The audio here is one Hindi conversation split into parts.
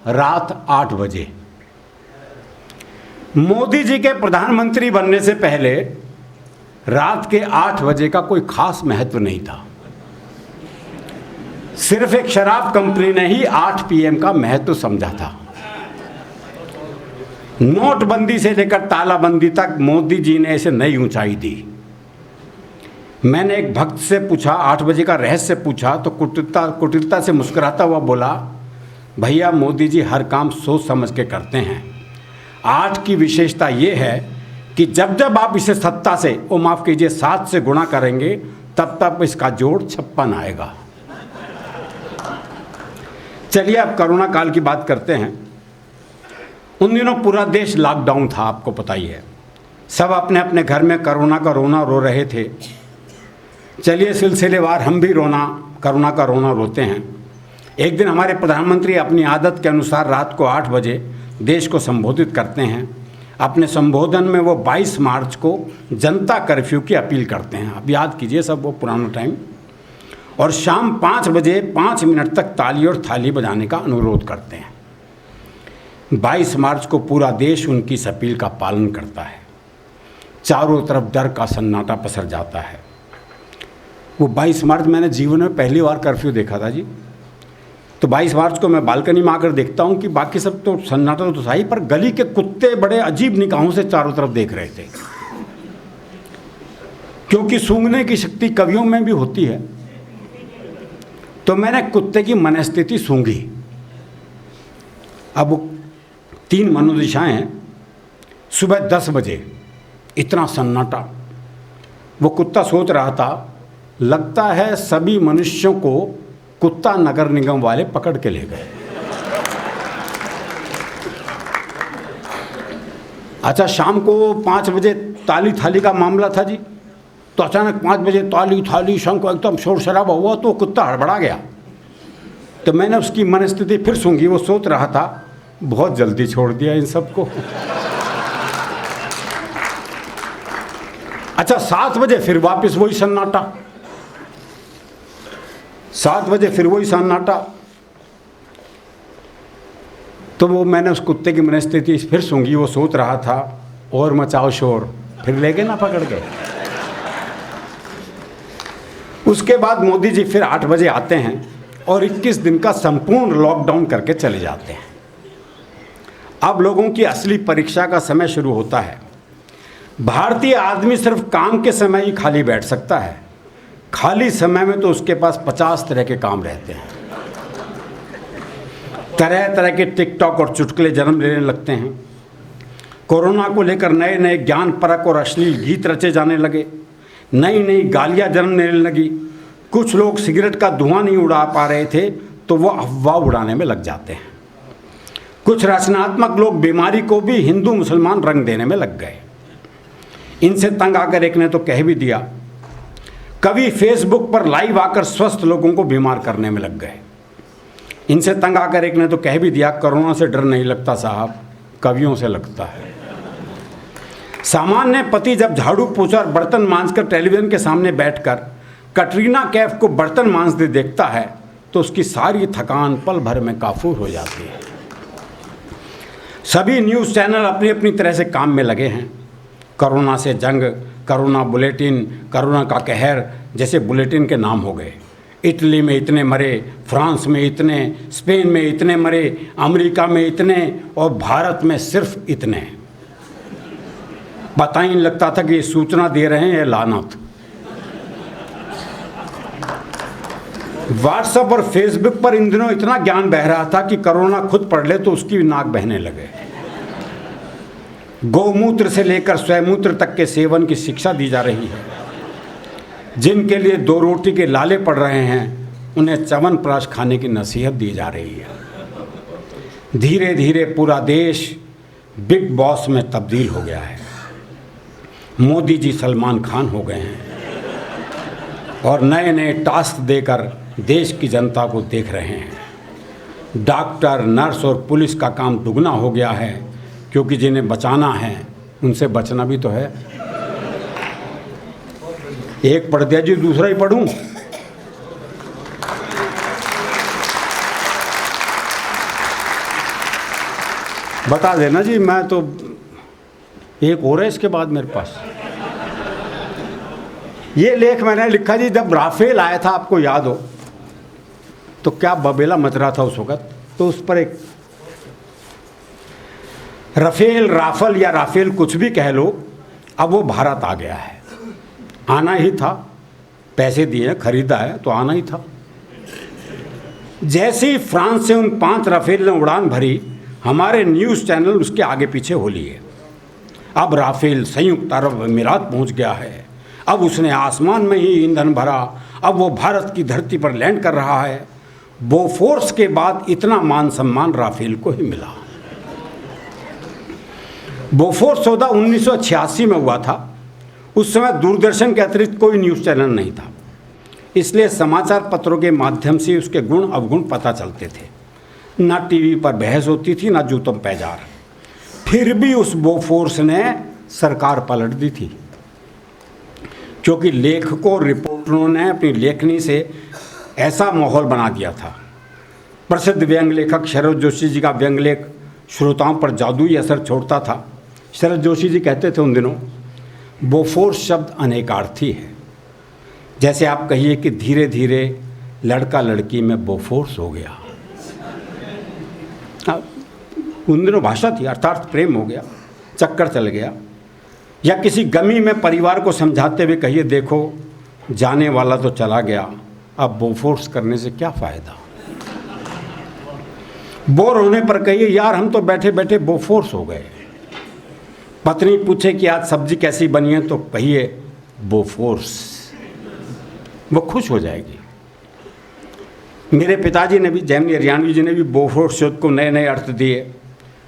रात 8 बजे। मोदी जी के प्रधानमंत्री बनने से पहले रात के 8 बजे का कोई खास महत्व नहीं था। सिर्फ एक शराब कंपनी ने ही 8 PM का महत्व समझा था। नोटबंदी से लेकर तालाबंदी तक मोदी जी ने इसे नई ऊंचाई दी। मैंने एक भक्त से पूछा, 8 बजे का रहस्य पूछा, तो कुटिलता से मुस्कुराता हुआ बोला, भैया मोदी जी हर काम सोच समझ के करते हैं। 8 की विशेषता ये है कि जब जब आप इसे 7 से, ओ माफ़ कीजिए 7 से गुणा करेंगे तब तब इसका जोड़ 56 आएगा। चलिए अब कोरोना काल की बात करते हैं। उन दिनों पूरा देश लॉकडाउन था, आपको पता ही है। सब अपने अपने घर में कोरोना का रोना रो रहे थे। चलिए सिलसिलेवार हम भी कोरोना का रोना रोते हैं। एक दिन हमारे प्रधानमंत्री अपनी आदत के अनुसार रात को 8 बजे देश को संबोधित करते हैं। अपने संबोधन में वो 22 मार्च को जनता कर्फ्यू की अपील करते हैं। अब याद कीजिए सब वो पुराना टाइम। और शाम 5 बजे 5 मिनट तक ताली और थाली बजाने का अनुरोध करते हैं। 22 मार्च को पूरा देश उनकी इस अपील का पालन करता है। चारों तरफ डर का सन्नाटा पसर जाता है। वो 22 मार्च मैंने जीवन में पहली बार कर्फ्यू देखा था जी। तो 22 मार्च को मैं बालकनी में आकर देखता हूँ कि बाकी सब तो सन्नाटा तो था ही, पर गली के कुत्ते बड़े अजीब निगाहों से चारों तरफ देख रहे थे, क्योंकि सूंघने की शक्ति कवियों में भी होती है। तो मैंने कुत्ते की मनस्थिति सूंघी। अब 3 मनोदिशाएं हैं। सुबह 10 बजे इतना सन्नाटा। वो कुत्ता सोच रहा था, लगता है सभी मनुष्यों को कुत्ता नगर निगम वाले पकड़ के ले गए। अच्छा, शाम को 5 बजे ताली थाली का मामला था जी। तो अचानक 5 बजे ताली थाली शंख एकदम शोर शराबा हुआ, तो कुत्ता हड़बड़ा गया। तो मैंने उसकी मनस्थिति फिर सूंघी। वो सोच रहा था, बहुत जल्दी छोड़ दिया इन सबको। अच्छा, 7 बजे फिर वापस वही सन्नाटा। 7 बजे फिर वही सन्नाटा। तो वो मैंने उस कुत्ते की मनस्थिति फिर सूंघी। वो सोच रहा था, और मचाओ शोर, फिर ले गए ना पकड़ के। उसके बाद मोदी जी फिर 8 बजे आते हैं और 21 दिन का संपूर्ण लॉकडाउन करके चले जाते हैं। अब लोगों की असली परीक्षा का समय शुरू होता है। भारतीय आदमी सिर्फ काम के समय ही खाली बैठ सकता है। खाली समय में तो उसके पास 50 तरह के काम रहते हैं। तरह तरह के टिकटॉक और चुटकुले जन्म लेने लगते हैं। कोरोना को लेकर नए नए ज्ञान परक और अश्लील गीत रचे जाने लगे। नई नई गालियां जन्म लेने लगी। कुछ लोग सिगरेट का धुआं नहीं उड़ा पा रहे थे तो वो अफवाह उड़ाने में लग जाते हैं। कुछ रचनात्मक लोग बीमारी को भी हिंदू मुसलमान रंग देने में लग गए। इनसे तंग आकर एक ने तो कह भी दिया, कवि फेसबुक पर लाइव आकर स्वस्थ लोगों को बीमार करने में लग गए। इनसे तंग आकर एक ने तो कह भी दिया, कोरोना से डर नहीं लगता साहब, कवियों से लगता है। सामान्य पति जब झाड़ू पोछा और बर्तन मांजकर टेलीविजन के सामने बैठकर कटरीना कैफ को बर्तन मांजते देखता है तो उसकी सारी थकान पल भर में काफूर हो जाती है। सभी न्यूज़ चैनल अपनी अपनी तरह से काम में लगे हैं। कोरोना से जंग, कोरोना बुलेटिन, कोरोना का कहर जैसे बुलेटिन के नाम हो गए। इटली में इतने मरे, फ्रांस में इतने, स्पेन में इतने मरे, अमेरिका में इतने और भारत में सिर्फ इतने। पता ही नहीं लगता था कि ये सूचना दे रहे हैं या लानत। व्हाट्सएप और फेसबुक पर इन दिनों इतना ज्ञान बह रहा था कि कोरोना खुद पढ़ ले तो उसकी भी नाक बहने लगे। गौमूत्र से लेकर स्वयंमूत्र तक के सेवन की शिक्षा दी जा रही है। जिनके लिए 2 रोटी के लाले पड़ रहे हैं उन्हें च्यवनप्राश खाने की नसीहत दी जा रही है। धीरे धीरे पूरा देश बिग बॉस में तब्दील हो गया है। मोदी जी सलमान खान हो गए हैं और नए नए टास्क देकर देश की जनता को देख रहे हैं। डॉक्टर, नर्स और पुलिस का काम दुगना हो गया है, क्योंकि जिन्हें बचाना है उनसे बचना भी तो है। एक पढ़ दिया जी, दूसरा ही पढ़ूं। बता देना जी, मैं तो एक और है इसके बाद मेरे पास। ये लेख मैंने लिखा जी जब राफेल आया था, आपको याद हो तो क्या बबेला मच रहा था उस वक्त। तो उस पर एक राफेल, राफल या राफेल कुछ भी कह लो, अब वो भारत आ गया है, आना ही था, पैसे दिए खरीदा है तो आना ही था। जैसे ही फ्रांस से उन 5 राफेल ने उड़ान भरी, हमारे न्यूज़ चैनल उसके आगे पीछे हो लिए। अब राफेल संयुक्त अरब अमीरात पहुंच गया है, अब उसने आसमान में ही ईंधन भरा, अब वो भारत की धरती पर लैंड कर रहा है। बोफोर्स के बाद इतना मान सम्मान राफेल को ही मिला। बोफोर्स सौदा 1986 में हुआ था। उस समय दूरदर्शन के अतिरिक्त कोई न्यूज़ चैनल नहीं था, इसलिए समाचार पत्रों के माध्यम से उसके गुण अवगुण पता चलते थे। ना टीवी पर बहस होती थी, ना जूतों पैजार। फिर भी उस बोफोर्स ने सरकार पलट दी थी, क्योंकि लेखकों, रिपोर्टरों ने अपनी लेखनी से ऐसा माहौल बना दिया था। प्रसिद्ध व्यंग लेखक शरद जोशी जी का व्यंग लेख श्रोताओं पर जादुई असर छोड़ता था। शरद जोशी जी कहते थे उन दिनों, बोफोर्स शब्द अनेकार्थी है। जैसे आप कहिए कि धीरे धीरे लड़का लड़की में बोफोर्स हो गया। उन दिनों भाषा थी, अर्थात प्रेम हो गया, चक्कर चल गया। या किसी गमी में परिवार को समझाते हुए कहिए, देखो जाने वाला तो चला गया, अब बोफोर्स करने से क्या फ़ायदा। बोर होने पर कहिए, यार हम तो बैठे बैठे बोफोर्स हो गए। पत्नी पूछे कि आज सब्जी कैसी बनी है, तो कहिए बोफोर्स, वो खुश हो जाएगी। मेरे पिताजी ने भी, जैमिनी हरियाणवी जी ने भी बोफोर्स शब्द को नए नए अर्थ दिए।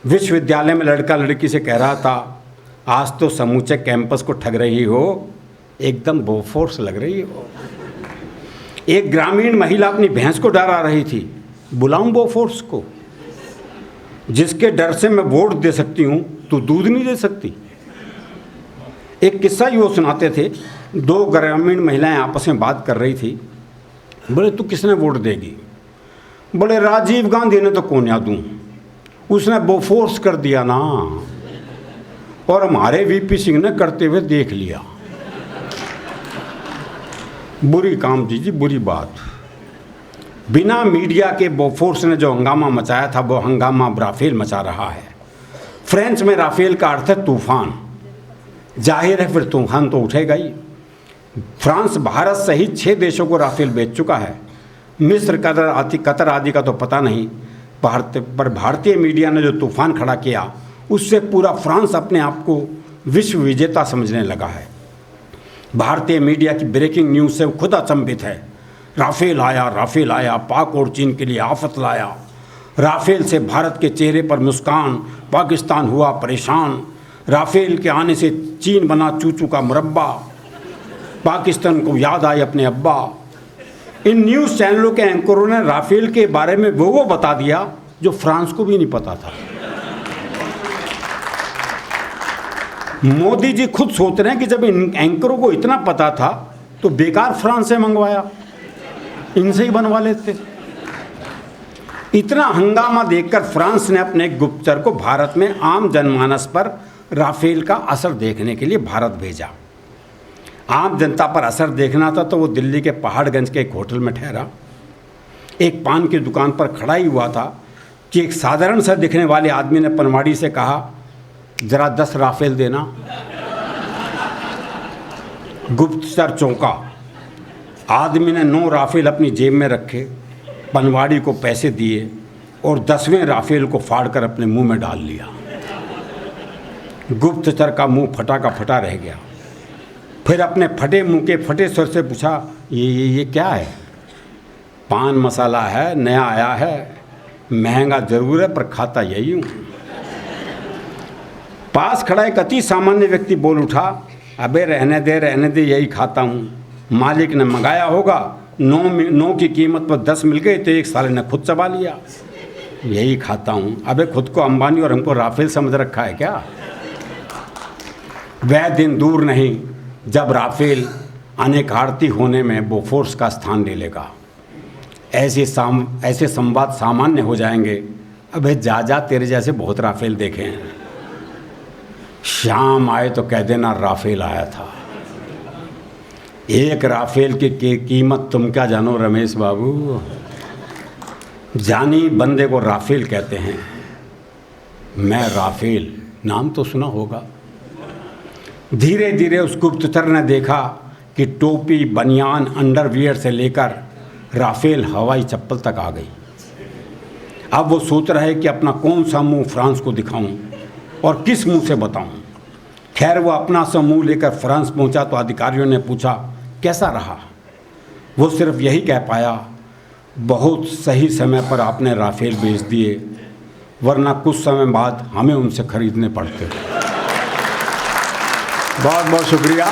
विश्वविद्यालय में लड़का लड़की से कह रहा था, आज तो समूचे कैंपस को ठग रही हो, एकदम बोफोर्स लग रही हो। एक ग्रामीण महिला अपनी भैंस को डरा रही थी, बुलाऊं बोफोर्स को, जिसके डर से मैं वोट दे सकती हूँ तो दूध नहीं दे सकती। एक किस्सा ही वो सुनाते थे, 2 ग्रामीण महिलाएं आपस में बात कर रही थी। बोले तू किसने वोट देगी? बोले राजीव गांधी ने तो कौन याद दूँ, उसने बोफोर्स कर दिया ना, और हमारे वीपी सिंह ने करते हुए देख लिया। बुरी काम जी, बुरी बात। बिना मीडिया के बोफोर्स ने जो हंगामा मचाया था, वो हंगामा राफेल मचा रहा है। फ्रेंच में राफेल का अर्थ है तूफान। जाहिर है फिर तूफान तो उठेगा ही। फ्रांस भारत सहित 6 देशों को राफेल बेच चुका है। मिस्र, कतर आदि का तो पता नहीं, पर भारतीय मीडिया ने जो तूफान खड़ा किया, उससे पूरा फ्रांस अपने आप को विश्व विजेता समझने लगा है। भारतीय मीडिया की ब्रेकिंग न्यूज़ से वो खुद अचंभित है। राफेल आया, पाक और चीन के लिए आफत लाया। राफेल से भारत के चेहरे पर मुस्कान, पाकिस्तान हुआ परेशान। राफेल के आने से चीन बना चूचू का मुरब्बा, पाकिस्तान को याद आए अपने अब्बा। इन न्यूज़ चैनलों के एंकरों ने राफेल के बारे में वो बता दिया जो फ्रांस को भी नहीं पता था। मोदी जी खुद सोच रहे हैं कि जब इन एंकरों को इतना पता था तो बेकार फ्रांस से मंगवाया, इनसे ही बनवा लेते। इतना हंगामा देखकर फ्रांस ने अपने गुप्तचर को भारत में आम जनमानस पर राफेल का असर देखने के लिए भारत भेजा। आम जनता पर असर देखना था तो वो दिल्ली के पहाड़गंज के एक होटल में ठहरा। एक पान की दुकान पर खड़ा ही हुआ था कि एक साधारण सा दिखने वाले आदमी ने पनवाड़ी से कहा, जरा 10 राफेल देना। गुप्तचर चौंका। आदमी ने 9 राफेल अपनी जेब में रखे, पनवाड़ी को पैसे दिए और 10वें राफेल को फाड़कर अपने मुंह में डाल लिया। गुप्तचर का मुंह फटा का फटा रह गया। फिर अपने फटे मुंह के फटे स्वर से पूछा, ये क्या है? पान मसाला है, नया आया है, महंगा जरूर है पर खाता यही हूँ। पास खड़ा एक अति सामान्य व्यक्ति बोल उठा, अबे रहने दे, यही खाता हूँ। मालिक ने मंगाया होगा, 9 की कीमत पर 10 मिल गए तो एक साले ने खुद चबा लिया। यही खाता हूँ। अबे खुद को अंबानी और हमको राफेल समझ रखा है क्या? वह दिन दूर नहीं जब राफेल अनेकार्थी होने में बोफोर्स का स्थान ले लेगा। ऐसे संवाद सामान्य हो जाएंगे अबे जा तेरे जैसे बहुत राफेल देखे हैं, शाम आए तो कह देना राफेल आया था। एक राफेल की कीमत तुम क्या जानो रमेश बाबू, जानी बंदे को राफेल कहते हैं। मैं राफेल नाम तो सुना होगा। धीरे धीरे उस गुप्तचर ने देखा कि टोपी, बनियान, अंडरवियर से लेकर राफेल हवाई चप्पल तक आ गई। अब वो सोच रहा है कि अपना कौन सा मुंह फ्रांस को दिखाऊं और किस मुंह से बताऊं। खैर वो अपना सा मुंह लेकर फ्रांस पहुंचा तो अधिकारियों ने पूछा कैसा रहा। वो सिर्फ यही कह पाया, बहुत सही समय पर आपने राफेल बेच दिए, वरना कुछ समय बाद हमें उनसे खरीदने पड़ते। बहुत बहुत शुक्रिया।